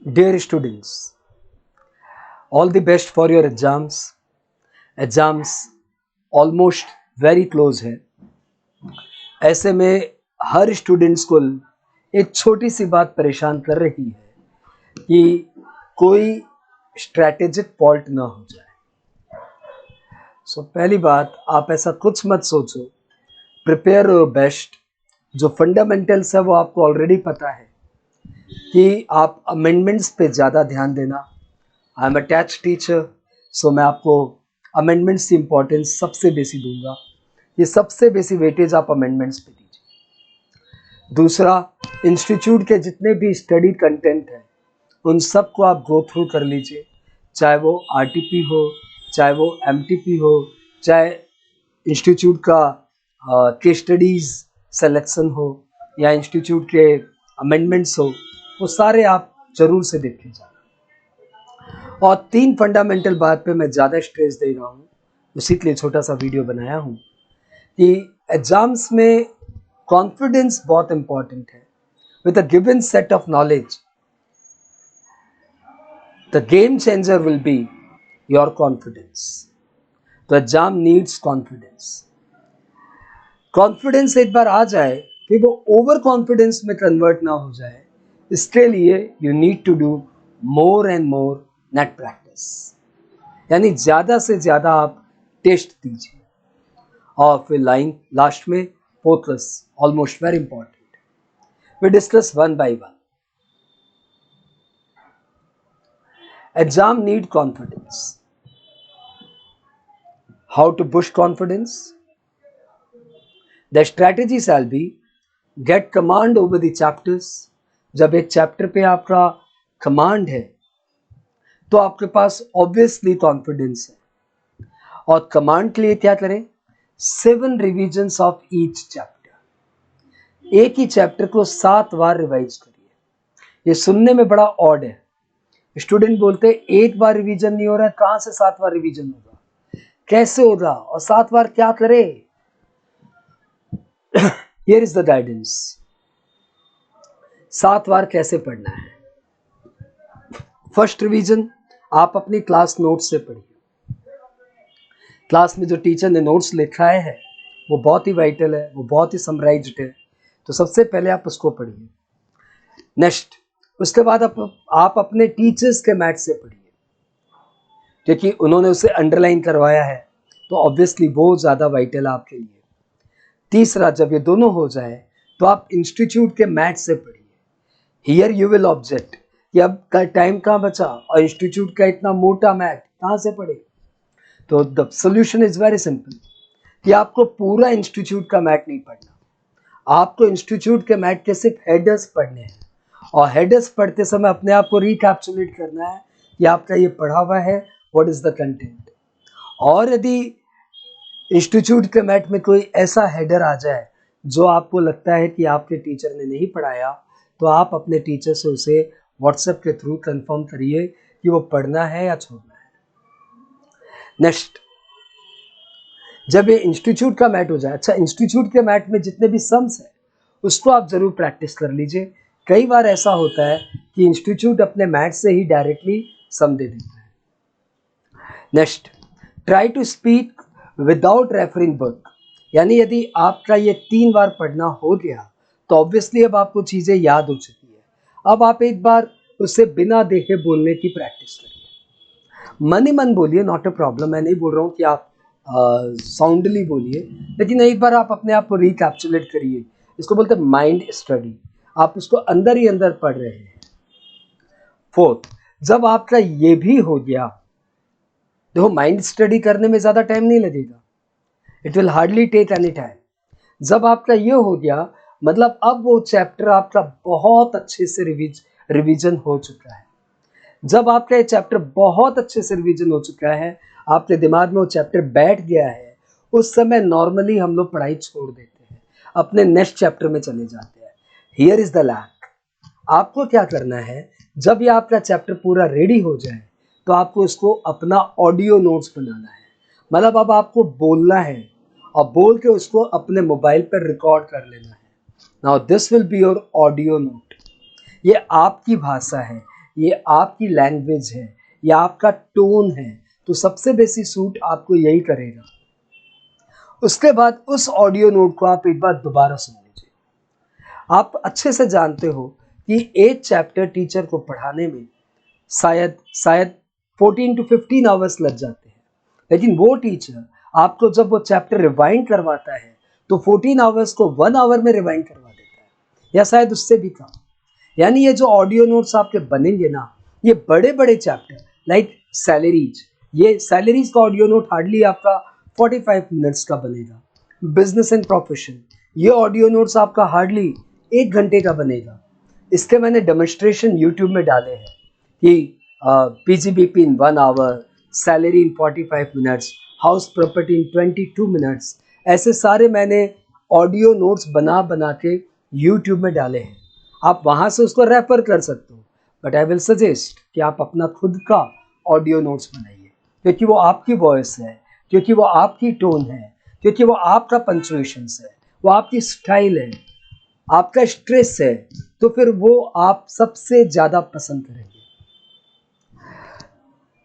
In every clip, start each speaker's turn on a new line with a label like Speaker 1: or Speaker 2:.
Speaker 1: Dear students, all the best for your exams. Exams almost very close है. ऐसे में हर students को एक छोटी सी बात परेशान कर रही है कि कोई स्ट्रैटेजिक फॉल्ट ना हो जाए. पहली बात, आप ऐसा कुछ मत सोचो. Prepare your best. जो फंडामेंटल्स है वो आपको ऑलरेडी पता है कि आप अमेंडमेंट्स पे ज़्यादा ध्यान देना. I am a tax teacher, so मैं आपको अमेंडमेंट्स की इम्पोर्टेंस सबसे बेसी दूंगा. ये सबसे बेसी वेटेज आप अमेंडमेंट्स पे दीजिए. दूसरा, इंस्टीट्यूट के जितने भी स्टडी कंटेंट हैं उन सब को आप गो थ्रू कर लीजिए. चाहे वो आरटीपी हो, चाहे वो एमटीपी हो, चाहे इंस्टीट्यूट का केस स्टडीज़ सेलेक्शन हो या इंस्टीट्यूट के अमेंडमेंट्स हो, वो सारे आप जरूर से देख लीजिए. और 3 फंडामेंटल बात पे मैं ज़्यादा स्ट्रेस दे रहा हूँ, उसी के लिए छोटा सा वीडियो बनाया हूँ कि एग्जाम्स में कॉन्फिडेंस बहुत इंपॉर्टेंट है. With a given set of knowledge the game changer will be your confidence. तो एग्जाम नीड्स कॉन्फिडेंस. कॉन्फिडेंस एक बार आ जाए कि वो ओवर कॉन्फिडेंस में कन्वर्ट ना हो जाए, इसके लिए you need to do more and more net practice. यानी ज़्यादा से ज़्यादा आप टेस्ट दीजिए. और फिर लाइन लास्ट में focus, almost very important. We discuss one by one. Exam need confidence. How to boost confidence? The strategy shall be get command over the chapters. जब एक चैप्टर पे आपका कमांड है तो आपके पास ऑब्वियसली कॉन्फिडेंस है. और कमांड के लिए क्या करें? 7 रिविजन्स ऑफ ईच चैप्टर. एक ही चैप्टर को 7 बार रिवाइज करिए. ये सुनने में बड़ा ऑड है. स्टूडेंट बोलते हैं एक बार रिवीजन नहीं हो रहा है, कहां से 7 बार रिवीजन होगा, कैसे होगा, और 7 बार क्या करे? Here is the guidance. 7 बार कैसे पढ़ना है? फर्स्ट रिवीजन आप अपनी क्लास नोट्स से पढ़िए. क्लास में जो टीचर ने नोट्स लिखा है वो बहुत ही वाइटल है, वो बहुत ही समराइज्ड है, तो सबसे पहले आप उसको पढ़िए. नेक्स्ट, उसके बाद आप अपने टीचर्स के मैथ से पढ़िए, क्योंकि उन्होंने उसे अंडरलाइन करवाया है, तो ऑब्वियसली वो ज़्यादा वाइटल है आपके लिए. तीसरा, जब ये दोनों हो जाए तो आप इंस्टीट्यूट के मैथ से पढ़िए. हियर यू विल ऑब्जेक्ट कि अब का टाइम कहाँ बचा और इंस्टीट्यूट का इतना मोटा मैथ कहाँ से पढ़े. तो the solution is very simple कि आपको पूरा इंस्टीट्यूट का मैथ नहीं पढ़ना. आपको इंस्टीट्यूट के मैथ के सिर्फ हेडर्स पढ़ने हैं, और हेडर्स पढ़ते समय अपने आप को रिकैप्सुलेट करना है कि आपका ये पढ़ा हुआ है, व्हाट इज द कंटेंट. और यदि इंस्टीट्यूट के मैथ में कोई ऐसा हेडर आ जाए जो आपको लगता है कि आपके टीचर ने नहीं पढ़ाया, तो आप अपने टीचर से उसे व्हाट्सएप के थ्रू कंफर्म करिए कि वो पढ़ना है या छोड़ना है. नेक्स्ट, जब ये इंस्टीट्यूट का मैथ हो जाए, अच्छा इंस्टीट्यूट के मैथ में जितने भी सम्स है उसको आप जरूर प्रैक्टिस कर लीजिए. कई बार ऐसा होता है कि इंस्टीट्यूट अपने मैथ से ही डायरेक्टली सम दे देता है. Next, try to speak without referring book. यानी यदि आपका ये 3 बार पढ़ना हो गया तो ऑब्वियसली अब आपको चीज़ें याद हो चुकी है. अब आप एक बार उससे बिना देखे बोलने की प्रैक्टिस करिए. मन ही मन बोलिए, नॉट अ प्रॉब्लम. मैं नहीं बोल रहा हूँ कि आप साउंडली बोलिए, लेकिन एक बार आप अपने आप को रिकैप्सुलेट करिए. इसको बोलते हैं माइंड स्टडी. आप उसको अंदर ही अंदर पढ़ रहे हैं. फोर्थ, जब आपका ये भी हो गया, देखो माइंड स्टडी करने में ज़्यादा टाइम नहीं लगेगा, it will hardly take any time. जब आपका ये हो गया, मतलब अब वो चैप्टर आपका बहुत अच्छे से रिवीजन हो चुका है. जब आपका ये चैप्टर बहुत अच्छे से रिवीजन हो चुका है, आपके दिमाग में वो चैप्टर बैठ गया है, उस समय नॉर्मली हम लोग पढ़ाई छोड़ देते हैं, अपने नेक्स्ट चैप्टर में चले जाते हैं. Here is the lack. आपको क्या करना है, जब ये आपका चैप्टर पूरा रेडी हो जाए तो आपको इसको अपना ऑडियो नोट्स बनाना है. मतलब अब आपको बोलना है और बोल के उसको अपने मोबाइल पर रिकॉर्ड कर लेना है. Now this will be your audio note. ये आपकी भाषा है, ये आपकी लैंग्वेज है, ये आपका टोन है, तो सबसे बेसिक सूट आपको यही करेगा। उसके बाद उस ऑडियो नोट को आप एक बार दोबारा सुन लीजिए। आप अच्छे से जानते हो कि एक चैप्टर टीचर को पढ़ाने में शायद 14 to 15 आवर्स लग जाते हैं, लेकिन वो टीचर आपको जब वो चैप्टर रिवाइंड करवाता है तो 14 आवर्स को 1 आवर में रिवाइंड करवा देता है, या शायद उससे भी कम। यानी ये जो ऑडियो नोट्स आपके बनेंगे ना, ये बड़े बड़े चैप्टर लाइक सैलरीज, ये सैलरीज का ऑडियो नोट हार्डली आपका 45 मिनट्स का बनेगा। बिजनेस एंड प्रोफेशन, ये ऑडियो नोट्स आपका हार्डली 1 घंटे का बनेगा। इसके मैंने डेमोन्स्ट्रेशन यूट्यूब में डाले हैं कि PGBP in 1 hour, salary in 45 minutes, house property in 22 minutes, ऐसे सारे मैंने ऑडियो नोट्स बना बना के यूट्यूब में डाले हैं। आप वहाँ से उसको रेफर कर सकते हो, बट आई विल सजेस्ट कि आप अपना खुद का ऑडियो नोट्स बनाइए, क्योंकि वो आपकी वॉइस है, क्योंकि वो आपकी टोन है, क्योंकि वो आपका पंक्चुएशन है, वो आपकी स्टाइल है, आपका स्ट्रेस है, तो फिर वो आप सबसे ज़्यादा पसंद करेंगे।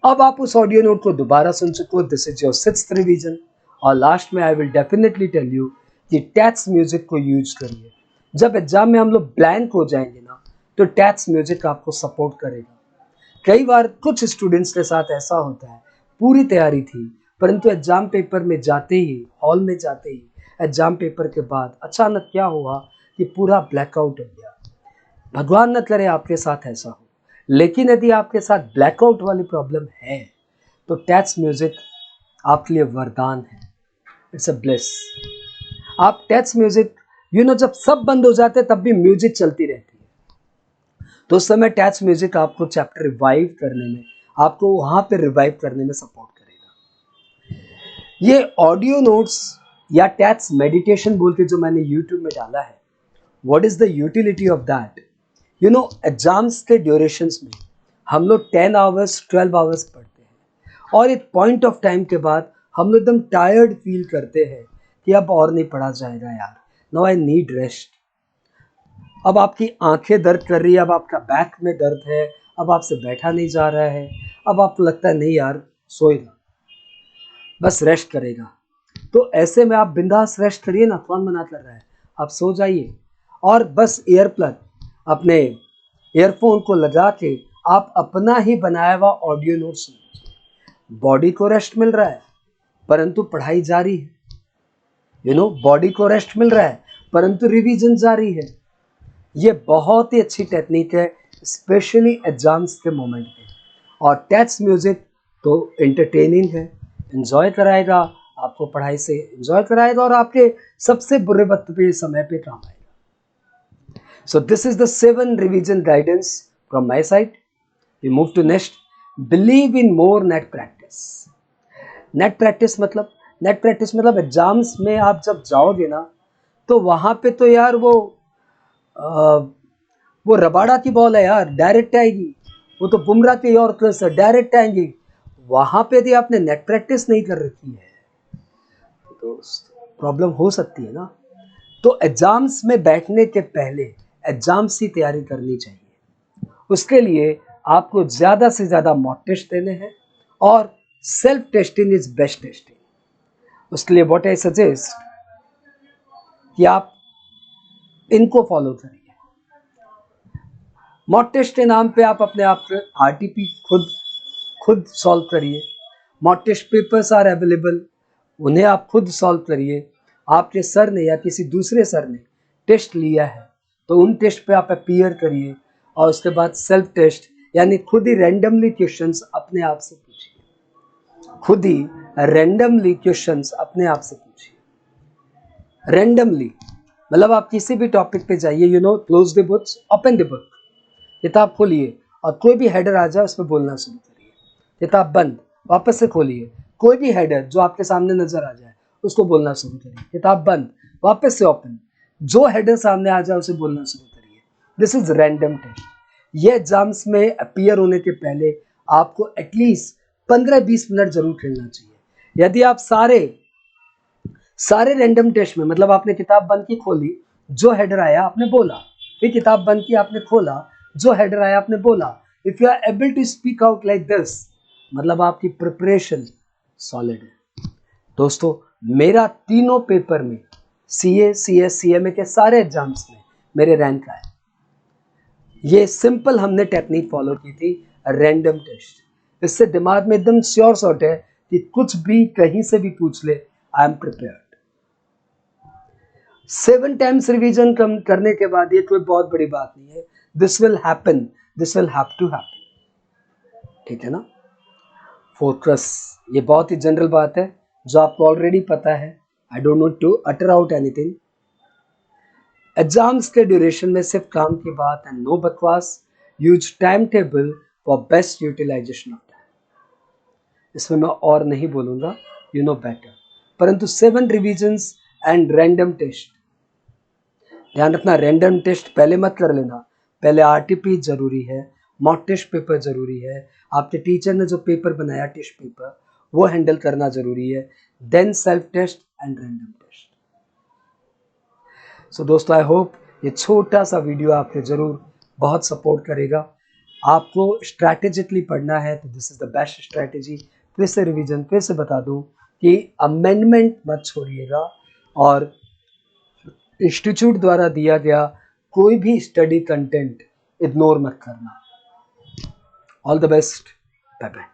Speaker 1: अब आप उस ऑडियो नोट को दोबारा सुन चुके हो, this is your 6th revision. और लास्ट में I will definitely tell you कि टैक्स म्यूजिक को यूज करिए। जब एग्जाम में हम लोग ब्लैंक हो जाएंगे ना, तो टैक्स म्यूजिक आपको सपोर्ट करेगा। कई बार कुछ स्टूडेंट्स के साथ ऐसा होता है, पूरी तैयारी थी, परंतु एग्जाम पेपर में जाते ही, हॉल में जाते ही, एग्जाम पेपर के बाद अचानक क्या हुआ कि पूरा ब्लैकआउट हो गया। भगवान न करे आपके साथ ऐसा हो, लेकिन यदि आपके साथ ब्लैकआउट वाली प्रॉब्लम है तो टैक्स म्यूजिक आपके लिए वरदान है, इट्स अ ब्लेस। आप टैक्स म्यूजिक जब सब बंद हो जाते हैं तब भी म्यूजिक चलती रहती है, तो उस समय टैक्स म्यूजिक आपको चैप्टर रिवाइव करने में, आपको वहां पे रिवाइव करने में सपोर्ट करेगा। ये ऑडियो नोट्स या टैक्स मेडिटेशन बोल के जो मैंने यूट्यूब में डाला है, what is the utility of that? Exams के ड्यूरेशंस में हम लोग 10 आवर्स 12 आवर्स पढ़ते हैं, और एक पॉइंट ऑफ टाइम के बाद हम लोग एकदम टायर्ड फील करते हैं कि अब और नहीं पढ़ा जाएगा यार, नो आई नीड रेस्ट। अब आपकी आंखें दर्द कर रही है, अब आपका बैक में दर्द है, अब आपसे बैठा नहीं जा रहा है, अब आपको लगता है नहीं यार सोएगा, बस रेस्ट करेगा। तो ऐसे में आप बिंदास रेस्ट करिए ना, कौन मना कर रहा है, आप सो जाइए और बस ईयरप्लग अपने ईयरफोन को लगा के आप अपना ही बनाया हुआ ऑडियो नोट सुनिए। बॉडी को रेस्ट मिल रहा है परंतु पढ़ाई जारी है। बॉडी को रेस्ट मिल रहा है परंतु रिवीजन जारी है। ये बहुत ही अच्छी टेक्निक है, स्पेशली एग्जाम्स के मोमेंट पे। और टैक्स म्यूजिक तो एंटरटेनिंग है, एंजॉय कराएगा, आपको पढ़ाई से एंजॉय कराएगा और आपके सबसे बुरे वक्त पे समय पे काम आएगा। So this is the 7 revision guidance from my side. We move to next. Believe in more net practice. Net practice मतलब एग्जाम्स में आप जब जाओगे ना, तो वहाँ पे तो यार वो रबाड़ा की बॉल है यार, डायरेक्ट आएगी। वो तो बुमराह की यॉर्कर से डायरेक्ट आएंगी। वहाँ पे यदि आपने नेट प्रैक्टिस नहीं कर रखी है तो प्रॉब्लम हो सकती है ना। तो एग्जाम्स में बैठने के पहले एग्जाम्स की तैयारी करनी चाहिए। उसके लिए आपको ज़्यादा से ज़्यादा मॉक टेस्ट देने हैं और self testing is best testing. उसके लिए व्हाट आई सजेस्ट कि आप इनको फॉलो करिए। मॉक टेस्ट के नाम पे आप अपने आप RTP खुद सॉल्व करिए। Mock test papers are available, उन्हें आप खुद सॉल्व करिए। आपके सर ने या किसी दूसरे सर ने टेस्ट लिया है तो उन टेस्ट पे आप अपीयर करिए, और उसके बाद सेल्फ टेस्ट यानी खुद ही रैंडमली क्वेश्चंस अपने आप से पूछिए। खुद ही रैंडमली क्वेश्चंस अपने आप से पूछिए। रैंडमली मतलब आप किसी भी टॉपिक पे जाइए, close the books, open the book, किताब खोलिए और कोई भी हेडर आ जाए उस पर बोलना शुरू करिए। किताब बंद, वापस से खोलिए, कोई भी हेडर जो आपके सामने नजर आ जाए उसको बोलना शुरू करिए। किताब बंद, वापस से ओपन, जो हेडर सामने आ जाए उसे बोलना शुरू करिए। This is random test. ये एग्जाम्स में अपीयर होने के पहले आपको एटलीस्ट 15-20 मिनट जरूर खेलना चाहिए। यदि आप सारे रैंडम टेस्ट में, मतलब आपने किताब बंद की, खोली, जो हेडर आया आपने बोला, फिर किताब बंद की, आपने खोला, जो हेडर आया आपने बोला, if you are able to speak out like this, मतलब आपकी प्रिपरेशन सॉलिड है। दोस्तों, मेरा तीनों पेपर में, सीए, सीएस, सीएमए के सारे एग्जाम्स में मेरे रैंक आए। ये सिंपल हमने टेक्निक फॉलो की थी, रैंडम टेस्ट। इससे दिमाग में एकदम श्योर शॉट है कि कुछ भी कहीं से भी पूछ ले, I am prepared. 7 times revision करने के बाद ये कोई बहुत बड़ी बात नहीं है। This will happen, this will have to happen, ठीक है ना। फोकस, ये बहुत ही जनरल बात है जो आपको ऑलरेडी पता है। I don't need to utter out anything. Exams के ड्यूरेशन में सिर्फ काम की बात है, नो बकवास। Use time table for best utilisation of time. इसमें मैं और नहीं बोलूंगा, यू नो बेटर। परंतु 7 रिविजन्स एंड रैंडम टेस्ट, ध्यान रखना, रैंडम टेस्ट पहले मत कर लेना। पहले आरटीपी जरूरी है, मॉक टेस्ट पेपर जरूरी है, आपके टीचर ने जो पेपर बनाया टेस्ट पेपर वो हैंडल करना जरूरी है, then self test and random test. So दोस्तों, आई होप ये छोटा सा वीडियो आपको जरूर बहुत सपोर्ट करेगा। आपको स्ट्रैटेजिकली पढ़ना है तो this is the best strategy. फिर से रिवीजन, फिर से बता दूं कि अमेंडमेंट मत छोड़िएगा और इंस्टीट्यूट द्वारा दिया गया कोई भी स्टडी कंटेंट इग्नोर मत करना। All the best, bye bye.